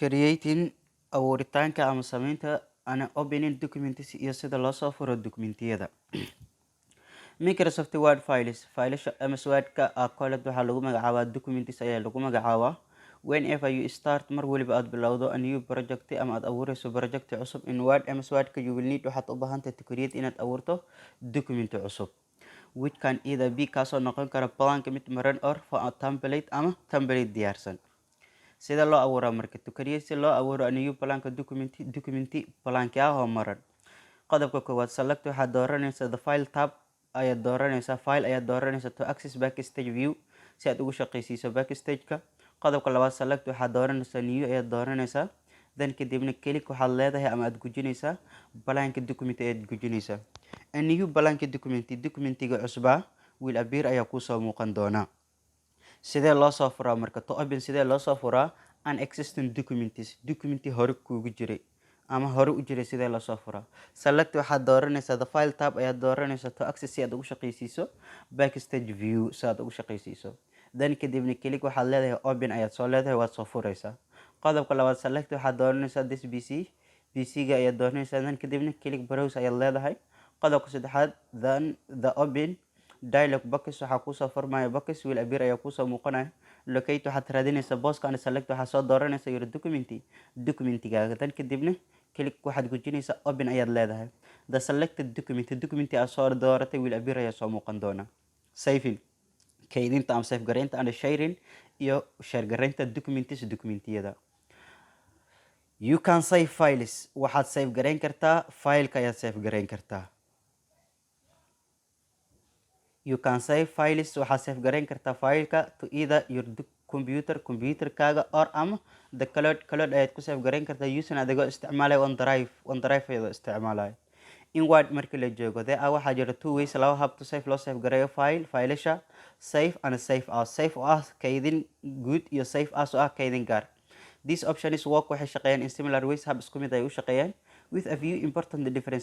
Creating abuuritaanka ama samaynta an opening documents iyo sida loo soo furo dukumentiyada. Microsoft Word files faylasha MS Word-ka college waxaa lagu magacaabaa documents ayaa lagu magacaabaa. Whenever you start mar waliba aad bilowdo a new project ama aad abuurayso project cusub in Word MS Word-ka you will need waxaad u baahan tahay to create inaad abuurto document cusub which can either be kaasoo noqon kara blank mid maran or for a template ama template diyaarsan. Sida loo abuuraa marka to create si loo abuuro a new blank document blank ah oo maran. Qodobka koowaad select waxaad dooranaysaa the file tab ayaad dooranaysaa file ayaad dooranaysaa to access backstage view si aad ugu shaqaysiiso backstage-ka. Qodobka labaad select waxaad dooranaysaa new ayaad dooranaysaa then kadibna click waxaad leedahay ama aad gujinaysaa blank document ayaad gujinaysaa. A new blank documentiga cusbaa will appear ayaa kusoo muuqan doona. Sidee loo soo furaa marka to open sidee loo soo furaa an existing documenti hore kuugu jiray ama hore u jiray sidee loo soo furaa. Select waxaad dooranaysaa the file tab ayaad dooranaysaa to access si aad ugu shaqaysiiso backstage view si aad ugu shaqaysiiso. Then kadibna click waxaad leedahay open ayaad soo leedahay waad soo furaysaa. Qodobka labaad select waxaad dooranaysaa this PC-ga ayaad dooranaysaa then kadibna click browse ayaad leedahay. Qodobka saddexaad then the open dialog box waxaa kusoo furmaya box will appear ayaa kusoo muuqanaya. Locate waxaad raadinaysaa booska and select waxaad soo dooranaysaa your documentigaaga then kadibna click waxaad gujinaysaa open ayaad leedahay. The selected document aad soo dooratay will appear ayaa soo muuqan doona. Saving kaydinta ama save garaynta and sharing iyo share garaynta documentiyada. You can save files waxaad save garayn kartaa fileka ayaad save garayn kartaa. You can save files waxaad save garayn kartaa fileka to either your computer-kaaga or ama the cloud ayaad ku save garayn kartaa using adigoo isticmaalaya OneDrive ayadoo isticmaalaya. In Word markii la joogo there are waxaa jira two ways laba hab to save loo save gareeyo faylasha save and save as. Save oo ah kaydin guud iyo save as oo ah kaydin gaar. These options work waxay shaqeeyaan in similar ways hab isku mid ay u shaqeeyaan with a few important difference